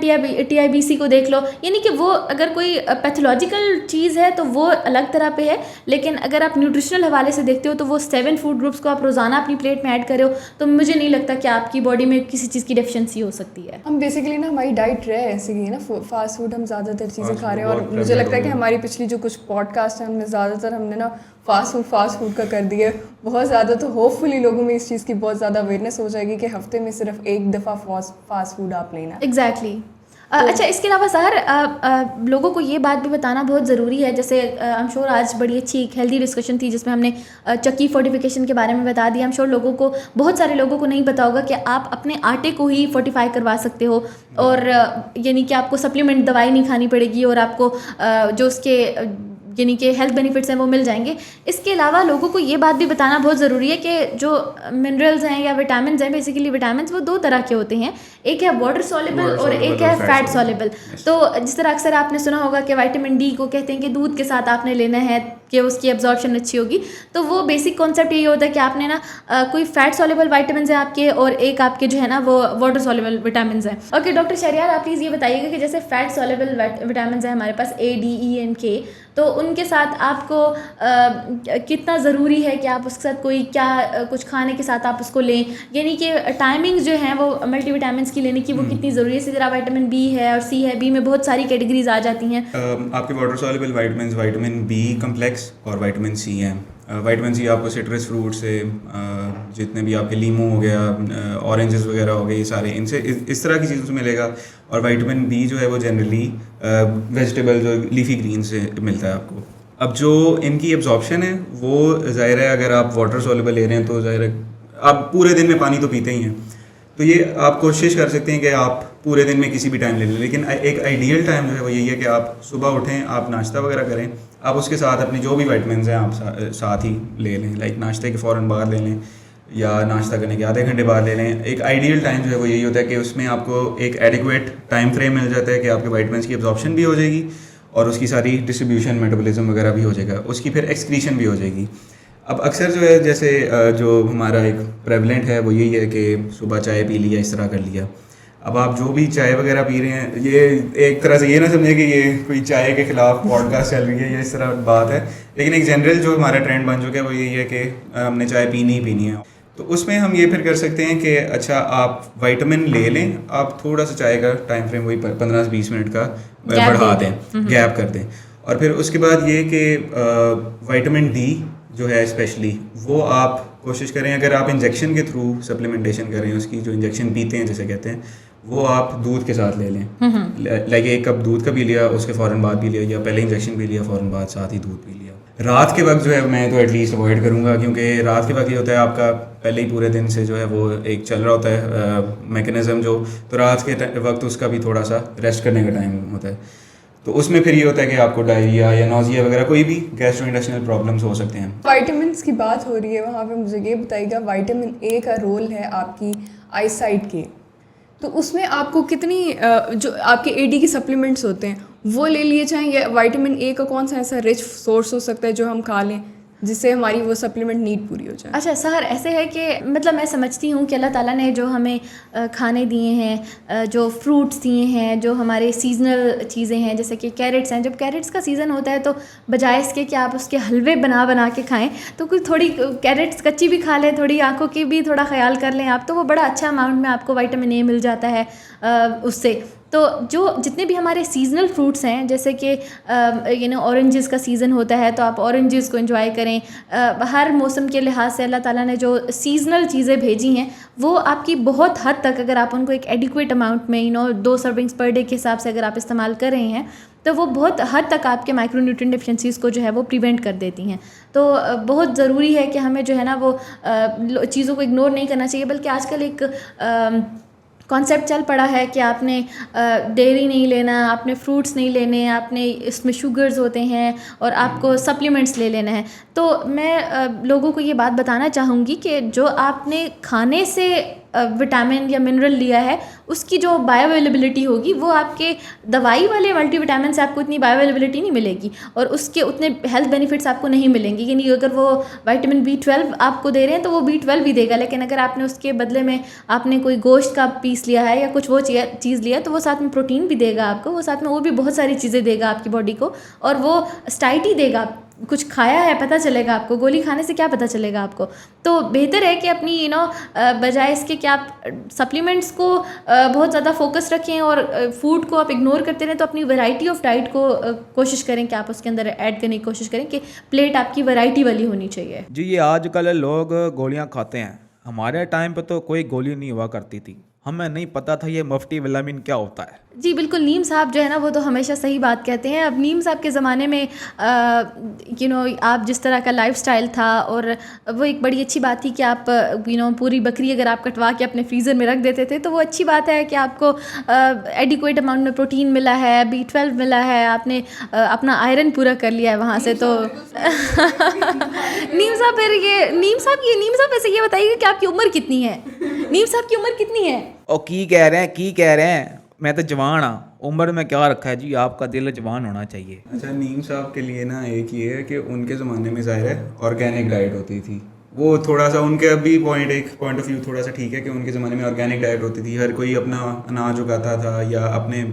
TIBC को देख लो। यानी कि वो अगर कोई पैथोलॉजिकल चीज़ है तो वो अलग तरह पे है, लेकिन अगर आप न्यूट्रिशनल हवाले से देखते हो तो वो 7 फूड ग्रुप्स को आप रोज़ाना अपनी प्लेट में ऐड करो तो मुझे नहीं लगता कि आपकी बॉडी में किसी चीज़ की डेफिशिएंसी हो सकती है। हम बेसिकली ना हमारी डाइट रहे ऐसी ही है ना, फास्ट फूड हम ज़्यादातर चीज़ें Fast खा रहे हैं, food और बहुत मुझे लगता है कि prevalent हो हमारी पिछली जो कुछ पॉडकास्ट हैं उनमें ज़्यादातर हमने ना फास्ट फूड का कर दिया बहुत ज़्यादा। तो होपफुली लोगों में इस चीज़ की बहुत ज़्यादा अवेयरनेस हो जाएगी कि हफ्ते में सिर्फ एक दफ़ा फास्ट फूड आप लेना। एग्जैक्टली। अच्छा, इसके अलावा सहर लोगों को ये बात भी बताना बहुत ज़रूरी है, जैसे आई एम श्योर आज बड़ी अच्छी एक हेल्दी डिस्कशन थी जिसमें हमने चक्की फोर्टिफिकेशन के बारे में बता दिया। आई एम श्योर लोगों को, बहुत सारे लोगों को नहीं पता होगा कि आप अपने आटे को ही फोर्टिफाई करवा सकते हो, और यानी कि आपको सप्लीमेंट दवाई नहीं खानी पड़ेगी और आपको जो उसके यानी कि हेल्थ बेनिफिट्स हैं वो मिल जाएंगे। इसके अलावा लोगों को ये बात भी बताना बहुत ज़रूरी है कि जो मिनरल्स हैं या विटामिन हैं, बेसिकली विटामिन वो 2 तरह के होते हैं, एक है वाटर सॉल्युबल और एक है फैट सॉल्युबल। तो जिस तरह अक्सर आपने सुना होगा कि विटामिन डी को कहते हैं कि दूध के साथ आपने लेना है कि उसकी एब्जॉर्प्शन अच्छी होगी, तो वो बेसिक कॉन्सेप्ट ये होता है कि आपने ना कोई फैट सॉल्युबल विटामिन हैं आपके और एक आपके जो है ना वो वाटर सॉल्युबल विटामिन हैं। ओके डॉक्टर शहरयार, आप प्लीज़ ये बताइएगा कि जैसे फैट सॉल्युबल विटामिन हैं हमारे पास A, D, E and K, तो उनके साथ आपको कितना ज़रूरी है कि आप उसके साथ कोई क्या कुछ खाने के साथ आप उसको लें, यानी कि टाइमिंग्स जो हैं वो मल्टीविटामिन्स की लेने की वो कितनी ज़रूरी है। इसी तरह विटामिन बी है और सी है, बी में बहुत सारी कैटेगरीज आ जाती हैं। आपके water soluble vitamin vitamin B complex और विटामिन सी हैं। विटामिन सी आपको सिट्रस फ्रूट से, जितने भी आपके लीमू हो गया, ऑरेंजेस वगैरह हो गए, ये सारे इनसे इस तरह की चीज़ों से मिलेगा। और विटामिन बी जो है वो जनरली वेजिटेबल जो लीफी ग्रीन से मिलता है आपको। अब जो इनकी एब्जॉर्प्शन है वो ज़ाहिर है, अगर आप वाटर सॉल्युबल ले रहे हैं तो ज़ाहिर है आप पूरे दिन में पानी तो पीते ही हैं, तो ये आप कोशिश कर सकते हैं कि आप पूरे दिन में किसी भी टाइम ले लें। लेकिन एक आइडियल टाइम जो है वो यही है कि आप सुबह उठें, आप नाश्ता वगैरह करें, आप उसके साथ अपनी जो भी विटामिन हैं आप साथ ही ले लें। लाइक नाश्ते के फ़ौरन बाद ले लें या नाश्ता करने के आधे घंटे बाद ले लें। एक आइडियल टाइम जो है वो यही होता है कि उसमें आपको एक एडिक्वेट टाइम फ्रेम मिल जाता है कि आपके विटामिन की एब्जॉर्प्शन भी हो जाएगी और उसकी सारी डिस्ट्रीब्यूशन, मेटाबॉलिज्म वगैरह भी हो जाएगा, उसकी फिर एक्सक्रीशन भी हो जाएगी। अब अक्सर जो है जैसे जो हमारा एक प्रेवलेंट है वो यही है कि सुबह चाय पी लिया, इस तरह कर लिया। अब आप जो भी चाय वगैरह पी रहे हैं, ये एक तरह से ये ना समझे कि ये कोई चाय के खिलाफ पॉडकास्ट चल रही है, ये इस तरह बात है, लेकिन एक जनरल जो हमारा ट्रेंड बन चुका है वो यही है कि हमने चाय पीनी ही पीनी है। तो उसमें हम ये फिर कर सकते हैं कि अच्छा आप विटामिन ले लें, आप थोड़ा सा चाय का टाइम फ्रेम वही 15 से 20 मिनट का बढ़ा दें, गैप कर दें। और फिर उसके बाद ये कि विटामिन डी जो है स्पेशली वो आप कोशिश करें, अगर आप इंजेक्शन के थ्रू सप्लीमेंटेशन कर रहे हैं, उसकी जो इंजेक्शन पीते हैं जैसे कहते हैं, वो आप दूध के साथ ले लें। लाइक 1 कप दूध का पी लिया, उसके फ़ौरन बाद पी लिया, या पहले इंजेक्शन पी लिया फ़ौरन बाद साथ ही दूध पी लिया। रात के वक्त जो है मैं तो एटलीस्ट अवॉइड करूँगा, क्योंकि रात के वक्त ये होता है आपका पहले ही पूरे दिन से जो है वो एक चल रहा होता है मैकेनिज़्म जो, तो रात के वक्त उसका भी थोड़ा सा रेस्ट करने का टाइम होता है, तो उसमें फिर ये होता है कि आपको डायरिया या नोजिया वगैरह कोई भी गैस्ट्रोइंटेस्टाइनल प्रॉब्लम्स हो सकते हैं। विटामिन्स की बात हो रही है, वहाँ पे मुझे ये बताइएगा विटामिन ए का रोल है आपकी आई साइट के, तो उसमें आपको कितनी जो आपके एडी की सप्लीमेंट्स होते हैं वो ले लिए जाएं, या विटामिन ए का कौन सा ऐसा रिच सोर्स हो सकता है जो हम खा लें जिससे हमारी वो सप्लीमेंट नीड पूरी हो जाए? अच्छा सहर, ऐसे है कि मतलब मैं समझती हूँ कि अल्लाह ताला ने जो हमें खाने दिए हैं, जो फ्रूट्स दिए हैं, जो हमारे सीजनल चीज़ें हैं, जैसे कि कैरेट्स हैं, जब कैरेट्स का सीज़न होता है तो बजाय इसके कि आप उसके हलवे बना के खाएं, तो कुछ थोड़ी कैरेट्स कच्ची भी खा लें, थोड़ी आँखों की भी थोड़ा ख्याल कर लें आप, तो वो बड़ा अच्छा अमाउंट में आपको विटामिन ए मिल जाता है उससे। तो जो जितने भी हमारे सीजनल फ्रूट्स हैं, जैसे कि ऑरेंजेस का सीज़न होता है तो आप ऑरेंजेस को एंजॉय करें। हर मौसम के लिहाज से अल्लाह ताला ने जो सीजनल चीज़ें भेजी हैं वो आपकी बहुत हद तक, अगर आप उनको एक एडिक्वेट अमाउंट में 2 सर्विंग्स पर डे के हिसाब से अगर आप इस्तेमाल कर रहे हैं, तो वो बहुत हद तक आपके माइक्रोन्यूट्रिएंट डेफिशिएंसीज़ को जो है वो प्रिवेंट कर देती हैं। तो बहुत ज़रूरी है कि हमें जो है ना वो चीज़ों को इग्नोर नहीं करना चाहिए, बल्कि आजकल एक कॉन्सेप्ट चल पड़ा है कि आपने डेयरी नहीं लेना, आपने फ्रूट्स नहीं लेने, आपने इसमें शुगर्स होते हैं और आपको सप्लीमेंट्स ले लेना है। तो मैं लोगों को ये बात बताना चाहूँगी कि जो आपने खाने से विटामिन या मिनरल लिया है उसकी जो बायो अवेलेबिलिटी होगी वो आपके दवाई वाले मल्टीविटामिन से आपको इतनी बायो अवेलेबिलिटी नहीं मिलेगी और उसके उतने हेल्थ बेनिफिट्स आपको नहीं मिलेंगे। यानी अगर वो विटामिन B12 आपको दे रहे हैं तो वो B12 भी देगा, लेकिन अगर आपने उसके बदले में आपने कोई गोश्त का पीस लिया है या कुछ वो चीज़ लिया तो वो साथ में प्रोटीन भी देगा आपको, वो साथ में और भी बहुत सारी चीज़ें देगा आपकी बॉडी को और वो स्टाइटी देगा। कुछ खाया है पता चलेगा आपको, गोली खाने से क्या पता चलेगा आपको। तो बेहतर है कि अपनी बजाय इसके कि आप सप्लीमेंट्स को बहुत ज़्यादा फोकस रखें और फूड को आप इग्नोर करते रहें, तो अपनी वैरायटी ऑफ डाइट को कोशिश करें कि आप उसके अंदर ऐड करने की कोशिश करें कि प्लेट आपकी वैरायटी वाली होनी चाहिए। जी ये आजकल लोग गोलियां खाते हैं, हमारे टाइम पे तो कोई गोली नहीं हुआ करती थी, हमें नहीं पता था ये मुफ्ती विटामिन क्या होता है। जी बिल्कुल, नीम साहब जो है ना वो तो हमेशा सही बात कहते हैं। अब नीम साहब के ज़माने में आप जिस तरह का लाइफस्टाइल था और वो एक बड़ी अच्छी बात थी कि आप पूरी बकरी अगर आप कटवा के अपने फ्रीज़र में रख देते थे तो वो अच्छी बात है कि आपको एडिक्वेट अमाउंट में प्रोटीन मिला है, B12 मिला है, आपने अपना आयरन पूरा कर लिया है वहाँ से। तो नीम साहब वैसे ये बताइए कि आपकी उम्र कितनी है? नीम साहब की उम्र कितनी है? और की कह रहे हैं मैं तो जवान हाँ, उम्र में क्या रखा है जी, आपका दिल जवान होना चाहिए। अच्छा, नीम साहब के लिए ना एक ये है कि उनके ज़माने में ज़ाहिर है ऑर्गेनिक डाइट होती थी, वो थोड़ा सा उनके अभी पॉइंट ऑफ व्यू थोड़ा सा ठीक है कि उनके ज़माने में ऑर्गेनिक डाइट होती थी, हर कोई अपना अनाज उगाता था या अपने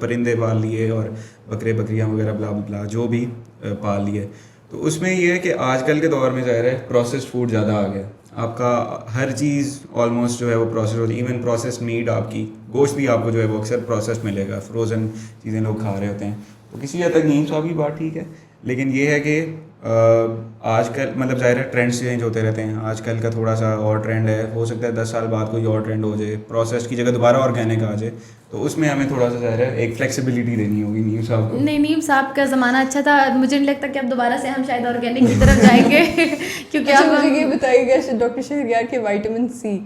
परिंदे पाल लिए और बकरियाँ वगैरह ब्ला ब्ला जो भी पाल लिए। तो उसमें ये है कि आजकल के दौर में ज़ाहिर है प्रोसेस्ड फूड ज़्यादा आ गया, आपका हर चीज़ ऑलमोस्ट जो है वो प्रोसेस होती है, इवन प्रोसेस्ड मीट, आपकी गोश्त भी आपको जो है वो अक्सर प्रोसेस्ड मिलेगा, फ्रोज़न चीज़ें लोग खा रहे होते हैं। तो किसी हद तक नीम साहब की बात ठीक है, लेकिन ये है कि आजकल मतलब ज़ाहिर है ट्रेंड्स चेंज होते रहते हैं, आजकल का थोड़ा सा और ट्रेंड है, हो सकता है 10 साल बाद कोई और ट्रेंड हो जाए, प्रोसेस की जगह दोबारा ऑर्गेनिक आ जाए, तो उसमें हमें थोड़ा सा ज़ाहिर है एक फ्लेक्सिबिलिटी देनी होगी नीम साहब को। नहीं, नीम साहब का ज़माना अच्छा था, मुझे नहीं लगता कि अब दोबारा से हम शायद ऑर्गेनिक की तरफ जाएंगे क्योंकि अच्छा, मुझे ये बताइएगा डॉक्टर शहरयार के विटामिन सी,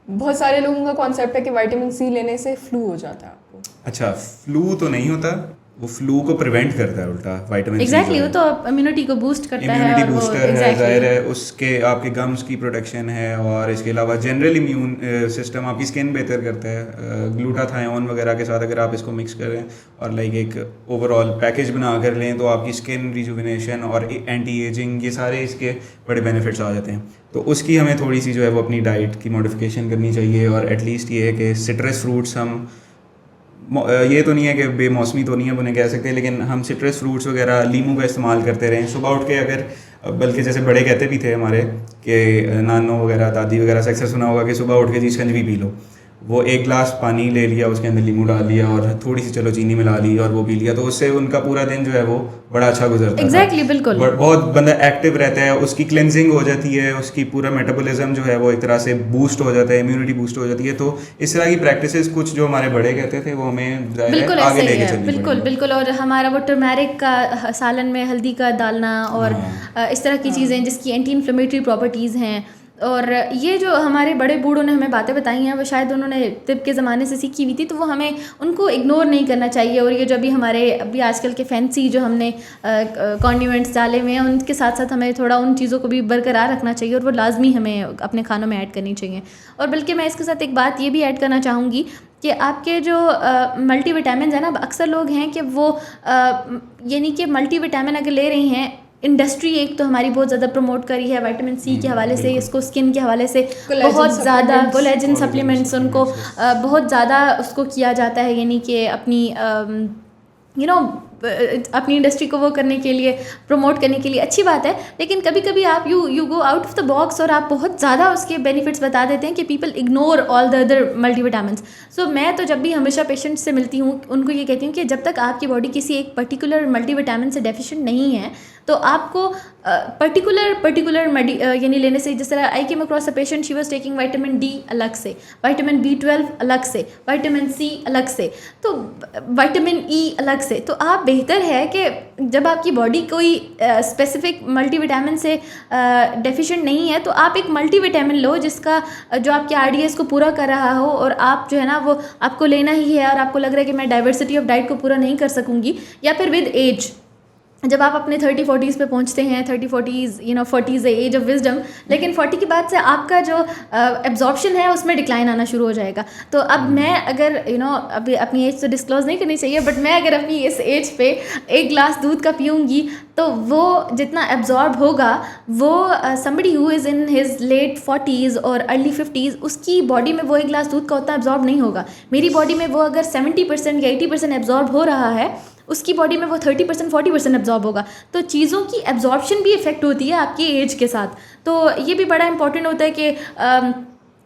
बहुत सारे लोगों का कॉन्सेप्ट है कि विटामिन सी लेने से फ्लू हो जाता है आपको। अच्छा, फ्लू तो नहीं होता, वो फ्लू को प्रिवेंट करता है उल्टा विटामिन एग्जैक्टली, वो तो इम्यूनिटी को बूस्ट करता है, इम्यूनिटी और बूस्टर है, ज़ाहिर है उसके आपके गम्स की प्रोटेक्शन है, और इसके अलावा जनरल इम्यून सिस्टम, आपकी स्किन बेहतर करता है। ग्लूटाथायोन वगैरह के साथ अगर आप इसको मिक्स करें और लाइक एक ओवरऑल पैकेज बना कर लें तो आपकी स्किन रिजुविनेशन और एंटी एजिंग, ये सारे इसके बड़े बेनिफिट्स आ जाते हैं। तो उसकी हमें थोड़ी सी जो है वो अपनी डाइट की मॉडिफिकेशन करनी चाहिए, और एटलीस्ट ये है कि सिट्रस फ्रूट्स हम, ये तो नहीं है कि बेमौसमी तो नहीं है उन्हें कह सकते, लेकिन हम सिट्रस फ्रूट्स वगैरह लीमू का इस्तेमाल करते रहें सुबह उठ के। अगर बल्कि जैसे बड़े कहते भी थे हमारे कि नानो वगैरह दादी वगैरह से अक्सर सुना होगा कि सुबह उठ के जी शिकंजी पी लो, वो एक गिलास पानी ले लिया, उसके अंदर नींबू डाल लिया और थोड़ी सी चलो चीनी मिला ली और वो पी लिया, तो उससे उनका पूरा दिन जो है वो बड़ा अच्छा गुजरता है। एग्जैक्टली, बिल्कुल, बहुत बंदा एक्टिव रहता है, उसकी क्लेंजिंग हो जाती है, उसकी पूरा मेटाबॉलिज्म जो है वो एक तरह से बूस्ट हो जाता है, इम्यूनिटी बूस्ट हो जाती है। तो इस तरह की प्रैक्टिसेस कुछ जो हमारे बड़े कहते थे वो हमें बिल्कुल आगे ऐसे ही लेके है, चलनी बिल्कुल पड़ेगी। बिल्कुल। और हमारा वो टर्मेरिक का सालन में हल्दी का डालना और इस तरह की चीज़ें जिसकी एंटी इन्फ्लेमेटरी प्रॉपर्टीज़ हैं, और ये जो हमारे बड़े बूढ़ों ने हमें बातें बताई हैं वो शायद उन्होंने तिब के ज़माने से सीखी हुई थी, तो वो हमें उनको इग्नोर नहीं करना चाहिए। और ये जो अभी आजकल के फैंसी जो हमने कॉन्डिमेंट्स डाले हुए हैं उनके साथ साथ हमें थोड़ा उन चीज़ों को भी बरकरार रखना चाहिए और वो लाजमी हमें अपने खानों में ऐड करनी चाहिए। और बल्कि मैं इसके साथ एक बात ये भी ऐड करना चाहूँगी कि आपके जो मल्टीविटामिन है ना, अक्सर लोग हैं कि वो यानी कि मल्टीविटामिन अगर ले रही हैं, इंडस्ट्री एक तो हमारी बहुत ज़्यादा प्रमोट करी है विटामिन सी के हवाले से, इसको स्किन के हवाले से बहुत ज़्यादा, कोलेजन सप्लीमेंट्स उनको बहुत ज़्यादा उसको किया जाता है, यानी कि अपनी अपनी इंडस्ट्री को वो करने के लिए, प्रमोट करने के लिए अच्छी बात है। लेकिन कभी कभी आप you go out of the box और आप बहुत ज़्यादा उसके बेनिफिट्स बता देते हैं कि people ignore all the other multivitamins. So मैं तो जब भी हमेशा पेशेंट्स से मिलती हूँ उनको ये कहती हूँ कि जब तक आपकी बॉडी किसी एक पर्टिकुलर मल्टीविटामिन से डेफिशिएंट नहीं है तो आपको पर्टिकुलर यानी लेने से, जिस तरह I came across a patient, she was taking vitamin D अलग से, विटामिन B12 अलग से, विटामिन सी अलग से, तो विटामिन ई अलग से। तो आप बेहतर है कि जब आपकी बॉडी कोई स्पेसिफिक मल्टीविटामिन से डेफिशिएंट नहीं है तो आप एक मल्टीविटामिन लो जिसका जो आपके RDS को पूरा कर रहा हो, और आप जो है ना वो आपको लेना ही है और आपको लग रहा है कि मैं डाइवर्सिटी ऑफ डाइट को पूरा नहीं कर सकूँगी, या फिर विद एज जब आप अपने 30-40s पे पहुंचते हैं, 30-40s 40s है एज ऑफ विजडम, लेकिन 40 के बाद से आपका जो एब्जॉर्प्शन है उसमें डिक्लाइन आना शुरू हो जाएगा। तो अब मैं अगर अभी अपनी एज तो डिस्क्लोज नहीं करनी चाहिए, बट मैं अगर अपनी इस एज पे 1 गिलास दूध का पीऊँगी तो वो जितना एब्जॉर्ब होगा वो somebody who is in his late 40s और अर्ली 50s उसकी बॉडी में वो 1 गिलास दूध का उतना एब्जॉर्ब नहीं होगा। मेरी बॉडी में वो अगर 70% या 80% एब्जॉर्ब हो रहा है, उसकी बॉडी में वो 30% 40% एब्जॉर्ब होगा। तो चीज़ों की एब्जॉर्प्शन भी इफ़ेक्ट होती है आपकी एज के साथ। तो ये भी बड़ा इंपॉर्टेंट होता है कि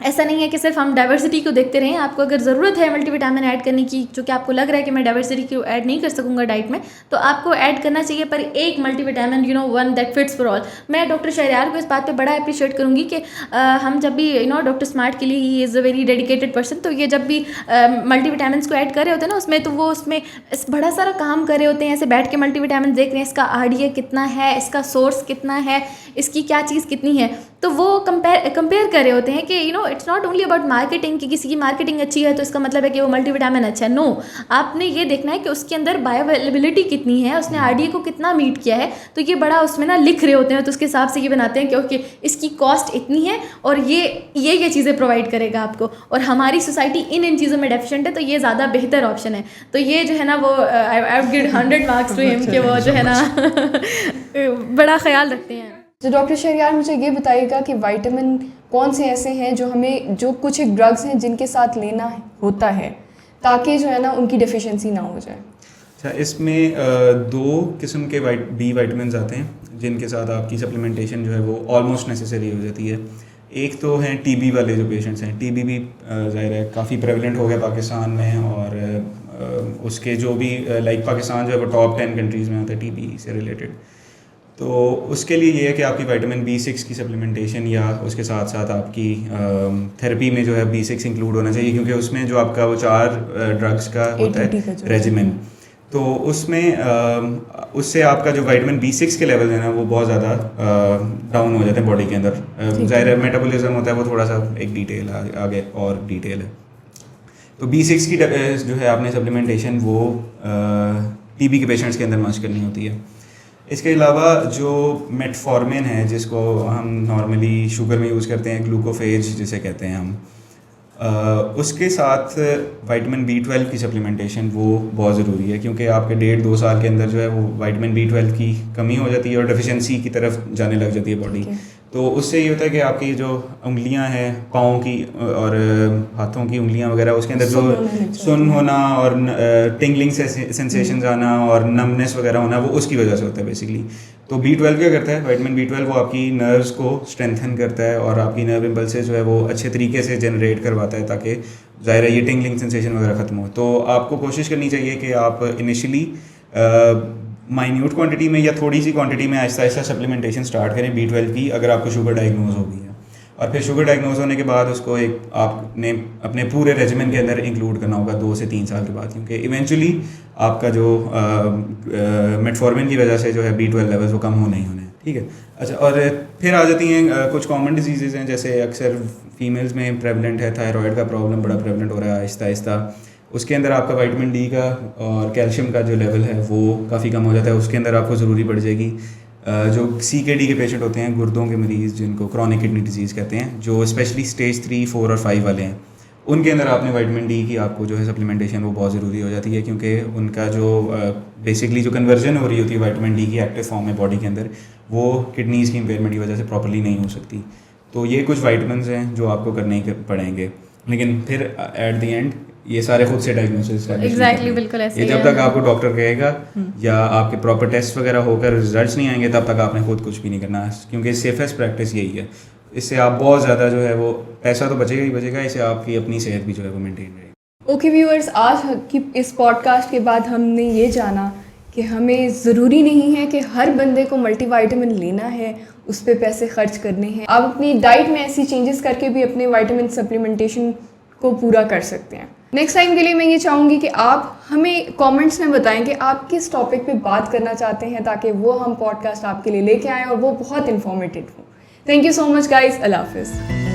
ऐसा नहीं है कि सिर्फ हम डाइवर्सिटी को देखते रहें। आपको अगर ज़रूरत है मल्टीविटामिन ऐड करने की, जो कि आपको लग रहा है कि मैं डाइवर्सिटी को ऐड नहीं कर सकूंगा डाइट में, तो आपको ऐड करना चाहिए, पर एक multivitamin one that fits for all. मैं डॉक्टर शहरयार को इस बात पे बड़ा अप्रिशिएट करूँगी कि हम जब भी डॉक्टर स्मार्ट के लिए he is a very dedicated person, तो ये जब भी मल्टीविटामिन को ऐड कर रहे होते हैं ना उसमें, तो वो उसमें बड़ा सारा काम कर रहे होते हैं, ऐसे बैठ के मल्टीविटामिन देख रहे हैं, इसका आरडीए कितना है, इसका सोर्स कितना है, इसकी क्या चीज़ कितनी है। तो वो कंपेयर कर रहे होते हैं कि it's not only about marketing कि किसी की मार्केटिंग अच्छी है तो इसका मतलब है कि वो मल्टीविटामिन अच्छा है। नो, आपने ये देखना है कि उसके अंदर बायोअवेलेबिलिटी कितनी है, उसने आरडीए को कितना मीट किया है। तो ये बड़ा उसमें ना लिख रहे होते हैं, तो उसके हिसाब से ये बनाते हैं कि ओके इसकी कॉस्ट इतनी है और ये चीज़ें प्रोवाइड करेगा आपको, और हमारी सोसाइटी इन चीज़ों में डेफिशिएंट है, तो ये ज़्यादा बेहतर ऑप्शन है। तो ये जो है ना वो I would give 100 marks to him कि वो जो है ना बड़ा ख्याल रखते हैं। तो डॉक्टर शहरयार मुझे ये बताइएगा कि विटामिन कौन से ऐसे हैं जो कुछ एक ड्रग्स हैं जिनके साथ लेना होता है ताकि जो है ना उनकी डेफिशिएंसी ना हो जाए। अच्छा, इसमें 2 किस्म के बी विटामिन आते हैं जिनके साथ आपकी सप्लीमेंटेशन जो है वो ऑलमोस्ट नेसेसरी हो जाती है। एक तो हैं टीबी वाले जो पेशेंट्स हैं। टीबी भी ज़ाहिर है काफ़ी प्रेवलेंट हो गया पाकिस्तान में, और उसके जो भी पाकिस्तान जो है वो टॉप 10 कंट्रीज़ में आता है टीबी से रिलेटेड। तो उसके लिए ये है कि आपकी विटामिन B6 की सप्लीमेंटेशन या उसके साथ साथ आपकी थेरेपी में जो है B6 इंक्लूड होना चाहिए, क्योंकि उसमें जो आपका वो 4 ड्रग्स का होता है रेजिमेन, तो उसमें उससे आपका जो विटामिन B6 के लेवल है ना वो बहुत ज़्यादा डाउन हो जाते हैं बॉडी के अंदर। ज़ाहिर है मेटाबॉलिज्म होता है वो थोड़ा सा एक डिटेल आगे और डिटेल है। तो B6 की जो है आपने सप्लीमेंटेशन वो टीबी के पेशेंट्स के अंदर मस्ट करनी होती है। इसके अलावा जो मेटफॉर्मिन है जिसको हम नॉर्मली शुगर में यूज़ करते हैं, ग्लूकोफेज जिसे कहते हैं हम, उसके साथ विटामिन B12 की सप्लीमेंटेशन वो बहुत ज़रूरी है, क्योंकि आपके 1.5-2 साल के अंदर जो है वो विटामिन B12 की कमी हो जाती है और डेफिशिएंसी की तरफ जाने लग जाती है बॉडी। तो उससे ये होता है कि आपकी जो उंगलियां हैं पाँव की और हाथों की उंगलियां वगैरह, उसके अंदर जो सुन होना और टिंगलिंग सेंसेशंस आना और नमनेस वगैरह होना वो उसकी वजह से होता है बेसिकली। तो B12 क्या करता है, विटामिन B12 वो आपकी नर्व्स को स्ट्रेंथन करता है और आपकी नर्व इम्पल्सेस जो है वो अच्छे तरीके से जनरेट करवाता है ताकि ज़ाहिर है ये टिंगलिंग सेंसेशन वगैरह ख़त्म हो। तो आपको कोशिश करनी चाहिए कि आप इनिशियली माइन्यूट क्वांटिटी में या थोड़ी सी क्वांटिटी में आहिस्ता आहिस्ता सप्लीमेंटेशन स्टार्ट करें B12 की, अगर आपको शुगर डायग्नोज हो गई है। और फिर शुगर डायग्नोज होने के बाद उसको एक आपने अपने पूरे रेजिमेन के अंदर इंक्लूड करना होगा 2 से 3 साल के बाद, क्योंकि इवेंचुअली आपका जो मेटफॉर्मिन की वजह से जो है B12 लेवल्स वो कम होने ही होने हैं। ठीक है, अच्छा, और फिर आ जाती हैं कुछ कॉमन डिजीज़ हैं, जैसे अक्सर फीमेल्स में प्रेवलेंट है थायराइड का प्रॉब्लम, बड़ा प्रेवलेंट हो रहा है आहिस्ता आहिस्ता। उसके अंदर आपका विटामिन D का और कैल्शियम का जो लेवल है वो काफ़ी कम हो जाता है, उसके अंदर आपको ज़रूरी पड़ जाएगी। जो CKD के पेशेंट होते हैं, गुर्दों के मरीज़ जिनको क्रॉनिक किडनी डिजीज़ कहते हैं, जो स्पेशली स्टेज 3, 4 और 5 वाले हैं, उनके अंदर आपने विटामिन D की आपको जो है सप्लीमेंटेशन वो बहुत ज़रूरी हो जाती है, क्योंकि उनका जो बेसिकली जो कन्वर्जन हो रही होती है विटामिन D की एक्टिव फॉर्म में बॉडी के अंदर, वो किडनीज़ की इम्पेयरमेंट की वजह से प्रॉपर्ली नहीं हो सकती। तो ये कुछ विटामिन्स हैं जो आपको करने ही पड़ेंगे, लेकिन फिर एट द एंड ये सारे खुद से डायग्नोसिस एग्जैक्टली बिल्कुल ऐसे ये जब तक आपको डॉक्टर कहेगा या आपके प्रॉपर टेस्ट वगैरह होकर रिजल्ट्स नहीं आएंगे तब तक आपने खुद कुछ भी नहीं करना, क्योंकि सेफेस्ट प्रैक्टिस यही है। इससे आप बहुत ज़्यादा जो है वो पैसा तो बचेगा ही बचेगा, इससे आपकी अपनी सेहत भी जो है वो मेंटेन रहेगी। ओके व्यूअर्स, आज की इस पॉडकास्ट के बाद हमने ये जाना कि हमें ज़रूरी नहीं है कि हर बंदे को मल्टीविटामिन लेना है, उस पर पैसे खर्च करने हैं। आप अपनी डाइट में ऐसी चेंजेस करके भी अपने विटामिन सप्लीमेंटेशन को पूरा कर सकते हैं। नेक्स्ट टाइम के लिए मैं ये चाहूँगी कि आप हमें कमेंट्स में बताएं कि आप किस टॉपिक पे बात करना चाहते हैं, ताकि वो हम पॉडकास्ट आपके लिए लेके आएँ और वो बहुत इन्फॉर्मेटिव हो। Thank you so much guys, अल्लाह हाफिज़।